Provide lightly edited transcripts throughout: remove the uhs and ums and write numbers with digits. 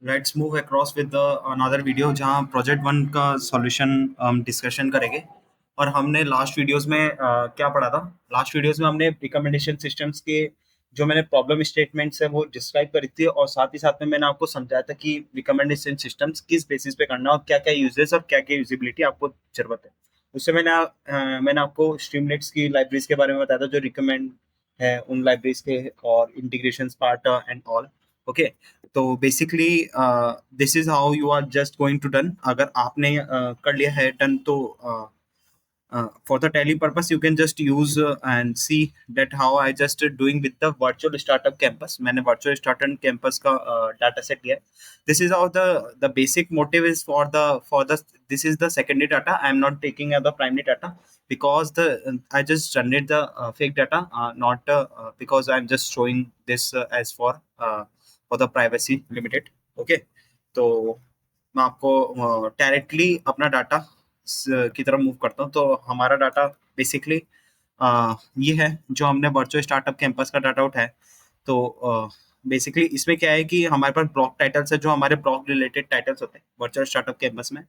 Let's move across with another video जहाँ project one का solution discussion करेंगे। और हमने लास्ट वीडियोस में क्या पढ़ा था? लास्ट वीडियोस में हमने रिकमेंडेशन सिस्टम्स के जो मैंने प्रॉब्लम स्टेटमेंट्स है वो डिस्क्राइब करी थी, और साथ ही साथ में मैंने आपको समझाया था कि रिकमेंडेशन सिस्टम्स किस बेसिस पे करना और क्या क्या यूजेस और क्या क्या यूजिबिलिटी आपको जरूरत है। उससे मैंने आपको स्ट्रीमलेट्स की लाइब्रेरीज के बारे में बताया था जो रिकमेंड है उन लाइब्रेरीज के, और integration part and all. Okay, तो basically this is how you are just going to done. अगर आपने कर लिया है डन, तो for the tally purpose you can just use and see that how I just doing with the virtual startup campus. मैंने virtual startup campus का data set लिया है. This is how the basic motive is for the this is the secondary data. I am not taking the primary data because the I just generate the fake data, not because I am just showing this as for the privacy limited. Okay, तो मैं आपको directly अपना data की तरफ move करता हूँ। तो हमारा डाटा बेसिकली ये है जो हमने वर्चुअल स्टार्टअप कैंपस का डाटा उठाया है। तो बेसिकली इसमें क्या है कि हमारे पास ब्लॉग टाइटल्स है, जो हमारे ब्लॉग रिलेटेड टाइटल्स होते हैं वर्चुअल स्टार्टअप कैंपस में।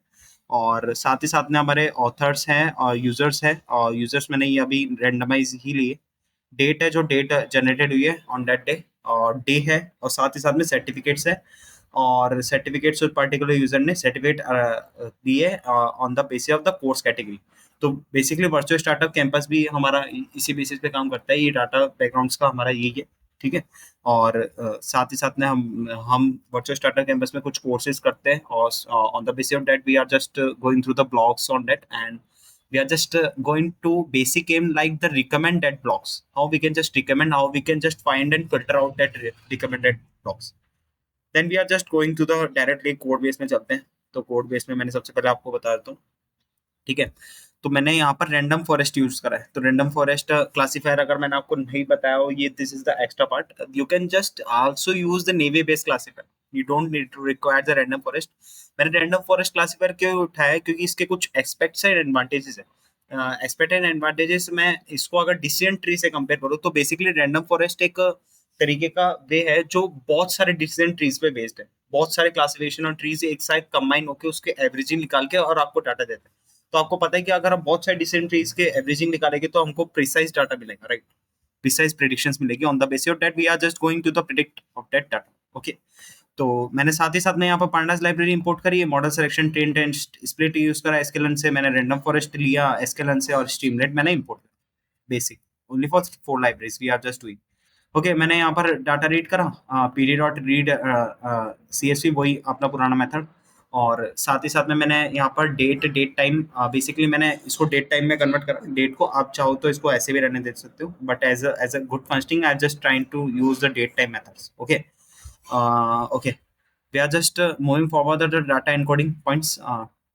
और साथ ही साथ में हमारे ऑथर्स हैं और यूजर्स हैं, और यूजर्स मैंने ये अभी रेंडमाइज ही लिए। डेट है जो डेट जनरेटेड हुई है ऑन दैट डे, और डे है, और साथ ही साथ में सर्टिफिकेट्स है। और सर्टिफिकेट्स उस पर्टिकुलर यूजर ने सर्टिफिकेट दिए on the basis of the course category. तो बेसिकली वर्चुअल स्टार्टअप कैंपस भी हमारा इसी बेसिस पे काम करता है। ये डाटा बैकग्राउंड्स का हमारा यही है, ठीक है। और साथ ही साथ में हम वर्चुअल स्टार्टअप कैंपस में कुछ कोर्सेज करते हैं, और on the basis of that we are just going through the blogs on that, and we are just going to basic aim like the recommended blocks, how we can just recommend, how we can just find and filter out that recommended blocks. Then we are just going to the directly code base में चलते हैं। तो code base में मैंने सबसे पहले आपको बता देता हूँ, ठीक है। तो मैंने यहाँ पर रैंडम फॉरेस्ट यूज करा है। तो रैंडम फॉरेस्ट क्लासीफायर अगर मैंने आपको नहीं बताया हो, ये this is the extra part, you can just also use the naive based classifier, you don't need to require the random forest. मैंने रैंडम फॉरेस्ट क्लासीफायर क्यों उठाया है? क्योंकि इसके कुछ एक्सपेक्ट्स एंड एडवांटेजेस है। एक्सपेक्ट एंड एडवांटेजेस में इसको अगर डिसीजन ट्री से कंपेयर करूँ, तो बेसिकली रैंडम फॉरेस्ट एक तरीके का वे है जो बहुत सारे डिसीजन ट्रीज पे बेस्ड है। बहुत सारे क्लासिफिकेशन और ट्रीज एक साथ कंबाइन होकर उसके एवरेजिंग निकाल के और आपको डाटा देते हैं। तो आपको पता है कि अगर हम बहुत सारे डिसीजन ट्रीज के एवरेजिंग निकालेंगे तो हमको प्रिसाइज डाटा मिलेगा, राइट? प्रिसाइज प्रेडिक्शंस मिलेगी। On the basis of that we are just going to the predict of that data. Okay, तो मैंने साथ ही साथ में यहाँ पर पांडास लाइब्रेरी इंपोर्ट करी है, model selection train test split use करा एसकेलन से, मैंने रैंडम फॉरेस्ट लिया एसकेलन से, और स्ट्रीमलेट मैंने इंपोर्ट करा basic only for 4 libraries we are just doing. Okay, मैंने यहाँ पर डाटा रीड करा, पीडी डॉट रीड सीएसवी, वही अपना पुराना मेथड। और साथ ही साथ में मैंने यहाँ पर डेट टाइम, बेसिकली मैंने इसको डेट टाइम में कन्वर्ट करा। डेट को आप चाहो तो इसको ऐसे भी रहने दे सकते हो, but as a good functioning I just trying to use the date time methods. Okay, okay, we are just moving forward the data encoding points.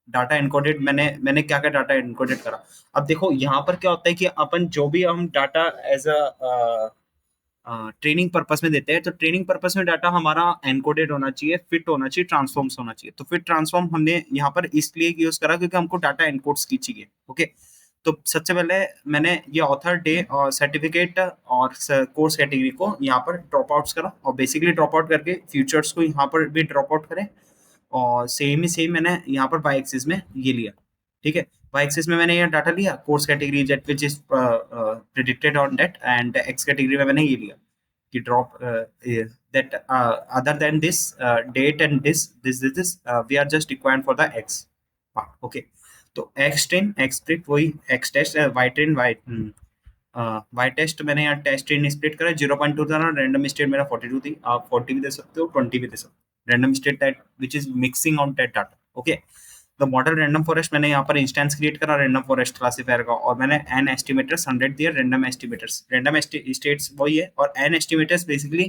Data encoded मैंने क्या क्या डाटा एनकोडेड करा। अब देखो यहाँ पर क्या होता है कि अपन जो भी हम data as a training purpose में देते हैं, तो ट्रेनिंग पर्पस में डाटा हमारा एनकोडेड होना चाहिए, फिट होना चाहिए, ट्रांसफॉर्म्स होना चाहिए। तो फिट ट्रांसफॉर्म हमने यहाँ पर इसलिए यूज करा क्योंकि हमको डाटा एनकोड्स की चाहिए। ओके, तो सबसे पहले मैंने ये ऑथर डे और सर्टिफिकेट और कोर्स कैटेगरी को यहाँ पर ड्रॉप आउट करा, और बेसिकली ड्रॉप आउट करके फ्यूचर्स को यहाँ पर भी ड्रॉप आउट करें। और सेम ही सेम मैंने यहाँ पर वाई एक्सिस में ये लिया, ठीक है। वाई एक्सिस में मैंने ये डाटा लिया course category jet which is predicted on that, and X category में मैंने ये लिया कि drop that other than this date and this we are just required for the X part. Okay, तो एक्स ट्रेन एक्स स्प्लिट वही X test Y train Y test मैंने यहाँ test train split करा 0.2 था ना, रैंडम स्टेट मेरा 42 थी। आप 40 भी दे सकते हो, 20 भी दे सकते हो। Random state that which is mixing on that data. Okay, the model random forest मैंने यहाँ पर इंस्टेंस क्रिएट करा रैंडम फॉरेस्ट क्लासीफायर का, और मैंने एन एस्टिमेटर्स 100 दिया। रैंडम एस्टिमेटर्स रैंडम स्टेट्स वही है, और एन एस्टिमेटर्स बेसिकली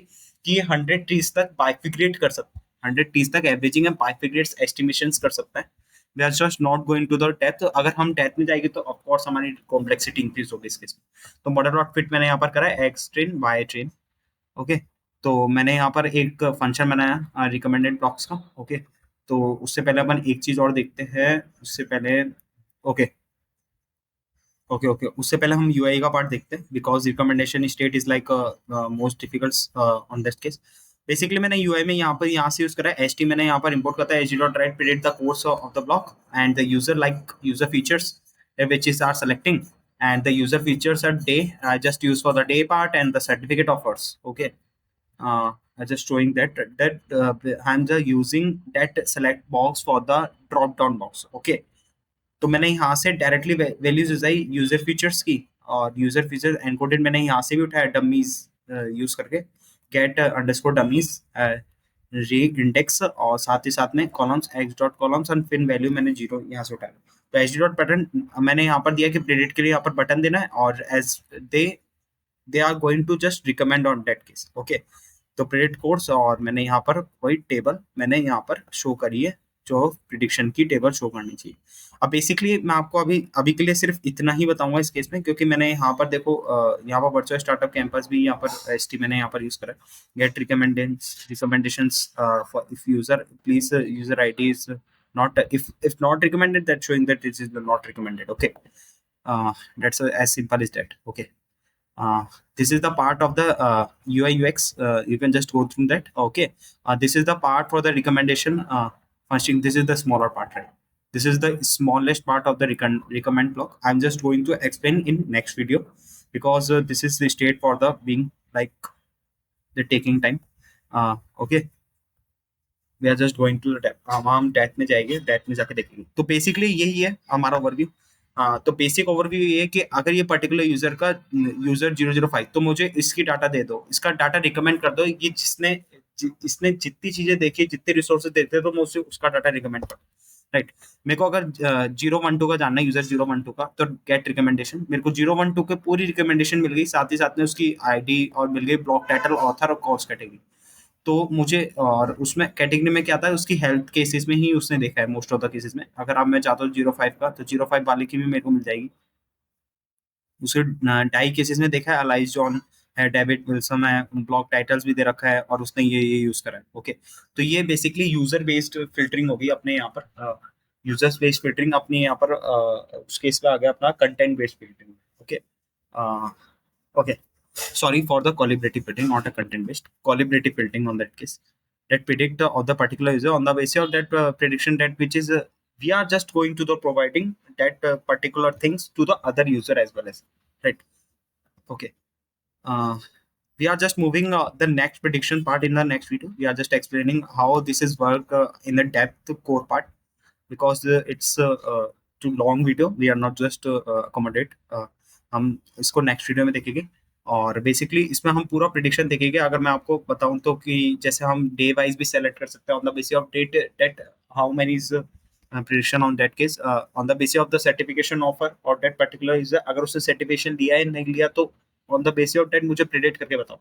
कि 100 ट्रीज तक बाइफिक्रेट कर सकते हैं, 100 ट्रीज तक एवरेजिंग एंड बाइफिक्रेट्स एस्टिमेशंस कर सकता है। We are just not going to the depth. अगर हम डेप्थ में जाएंगे तो ऑफ कोर्स हमारी कॉम्प्लेक्सिटी इंक्रीज होगी इस केस में। तो मॉडल डॉट फिट मैंने यहाँ पर करा है X train Y train. Okay, तो मैंने यहाँ पर एक फंक्शन बनाया रिकमेंडेड ब्लॉक्स का। ओके, तो उससे पहले अपन एक चीज और देखते हैं उससे पहले। ओके ओके ओके, उससे पहले हम यूआई का पार्ट देखते हैं, because recommendation state is like most difficult on this case. Basically मैंने यूआई में यहाँ से यूज करा है एचटी, मैंने यहाँ पर इंपोर्ट करता है hd.write predict the course of the block and the user features which is are selecting, and the user features are day. I just use for the day part and the certificate offers. Okay, I just showing that I'm just using that select box for the drop down box. Okay, तो मैंने यहाँ से directly values उठाई user features की, और user feature encoded मैंने यहाँ से भी उठाया डमीज यूज करके, गेट अंडरस्कोर डमीज री इंडेक्स, और साथ ही साथ में columns x dot columns and फिर वैल्यू मैंने जीरो यहाँ से उठाया। तो एच डी डॉट बटन मैंने यहाँ पर दिया कि प्रेडिक्ट के लिए यहाँ पर बटन देना है, और as they are going to just recommend on that case. Okay, तो प्रेडिक्ट कोर्स, और मैंने यहाँ पर कोई टेबल मैंने यहाँ पर शो करी है जो प्रिडिक्शन की टेबल शो करनी चाहिए। अब बेसिकली मैं आपको अभी अभी के लिए सिर्फ इतना ही बताऊंगा इस केस में, क्योंकि मैंने यहाँ पर देखो यहाँ पर वर्चुअल स्टार्टअप कैंपस भी यहाँ पर एसटी मैंने यहाँ पर यूज करा है। Get recommendations for if user please user ID is not if not recommended, that showing that it is not recommended. Okay, that's as simple as that. Okay, this is the part of the UI UX. You can just go through that. Okay, this is the part for the recommendation functioning. This is the smaller part, right? This is the smallest part of the recommend block. I'm just going to explain in next video, because this is the state for the being like the taking time. Okay, we are just going to हम date में जाएंगे, date में जाके देखेंगे। तो basically यही है हमारा ओवरव्यू। तो बेसिक ओवरव्यू ये है कि अगर ये पर्टिकुलर यूजर का यूजर 005, तो मुझे इसकी डाटा दे दो, इसका डाटा रिकमेंड कर दो, ये इसने जितनी चीजें देखी, जितने रिसोर्सेज देखते हैं, तो मैं उसे उसका डाटा रिकमेंड कर, राइट। मेरे को अगर 012 का जानना है, यूजर 012 का, तो गेट रिकमेंडेशन, मेरे को 012 के पूरी रिकमेंडेशन मिल गई, साथ ही साथ में उसकी आईडी और मिल गई, ब्लॉक टाइटल, ऑथर और कोर्स कैटेगरी। तो मुझे, और उसमें कैटेगरी में क्या था, उसकी हेल्थ केसेस में ही उसने देखा है मोस्ट ऑफ द केसेस में। अगर आप मैं चाहता हूँ 05 का, तो 05 वाले की भी मेरे को मिल जाएगी। उसके डाई केसेस में देखा है, अलाइज जॉन है, डेविड विल्सन है, ब्लॉक टाइटल्स भी दे रखा है, और उसने ये यूज करा है। ओके, तो ये बेसिकली यूजर बेस्ड फिल्टरिंग होगी अपने यहाँ पर, यूजर्स बेस्ड फिल्टरिंग अपने यहाँ पर, उस केस पे आ गया अपना content based filtering. Okay, okay, sorry for the calibrative filtering, not a content based calibrative filtering on that case, that predict the of the particular user on the basis of that prediction, that which is we are just going to the providing that particular things to the other user as well as, right? Okay, we are just moving the next prediction part in the next video. We are just explaining how this is work in the depth core part, because it's too long video, we are not just accommodate, हम इसको next video में देखेंगे। और basically इसमें हम पूरा prediction देखेंगे। अगर मैं आपको बताऊं तो कि जैसे हम डे वाइज भी सेलेक्ट कर सकते हैं on the basis of date, that how many is prediction on that case, on the basis of the certification offer और दैट पर्टिकुलर यूजर, अगर उसने सर्टिफिकेशन लिया है नहीं लिया, तो on the basis of that मुझे प्रिडिक्ट करके बताओ।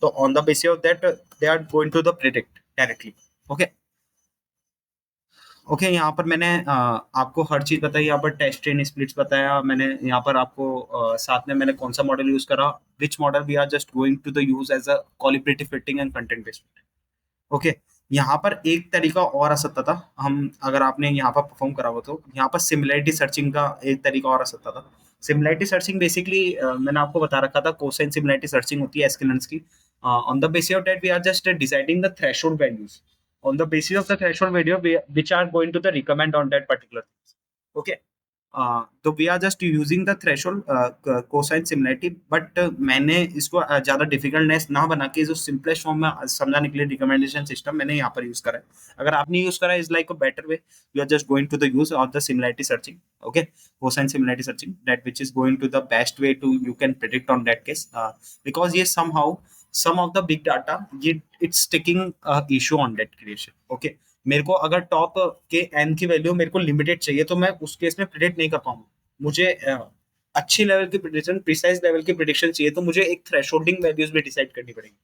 तो on the basis of that they are going to the predict directly. Okay, okay, यहाँ पर मैंने आपको हर चीज बताई, यहाँ पर टेस्ट ट्रेन स्प्लिट्स बताया मैंने, यहाँ पर आपको साथ में मैंने कौन सा मॉडल यूज करा, which model we are just going to the use as a qualitative fitting and content based. Okay, यहाँ पर एक तरीका और आ सकता था, हम अगर आपने यहाँ पर परफॉर्म करा हो तो यहाँ पर सिमिलैरिटी सर्चिंग का एक तरीका और आ सकता था। सिमिलैरिटी सर्चिंग बेसिकली मैंने आपको बता रखा था, कोसाइन सिमिलैरिटी सर्चिंग होती है एस्केलेंस की। On the basis of that we are just deciding the threshold values on the basis of the threshold value which are going to the recommend on that particular things. Okay, तो we are just using the threshold cosine similarity, but मैंने इसको ज़्यादा डिफिकल्टनेस ना बना के जो simplest form में समझाने के लिए रिकमेंडेशन सिस्टम मैंने यहाँ पर यूज करा है। अगर आपने यूज करा है is like a better way, you are just going to the use of the similarity searching. Okay, cosine similarity searching, that which is going to the best way to you can predict on that case, because ये somehow some of the big data ये it's taking issue on that creation. Okay, मेरे को अगर top के N की value मेरे को limited चाहिए, तो मैं उस केस में प्रेडिक्ट नहीं कर पाऊंगा। मुझे अच्छी लेवल की प्रेडिक्शन, प्रिसाइज लेवल की प्रेडिक्शन चाहिए, तो मुझे एक थ्रेशोल्डिंग वैल्यूज भी डिसाइड करनी पड़ेगी।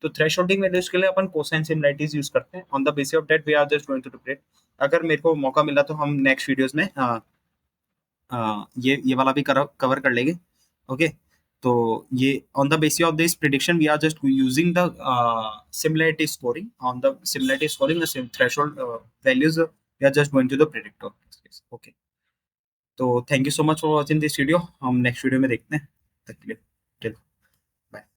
तो थ्रेशोल्डिंग वैल्यूज के लिए अपन कोसाइन सिमिलैरिटीज यूज करते हैं। On the basis of that we are just going to predict. अगर मेरे को मौका मिला तो हम नेक्स्ट वीडियोस में ये वाला भी कवर कर लेंगे। ओके, तो ये on the basis of this prediction we are just using the similarity scoring, on the similarity scoring the threshold values we are just going to the predict of this case. Okay, तो thank you so much for watching this video, हम next video में देखते हैं। तक के लिए।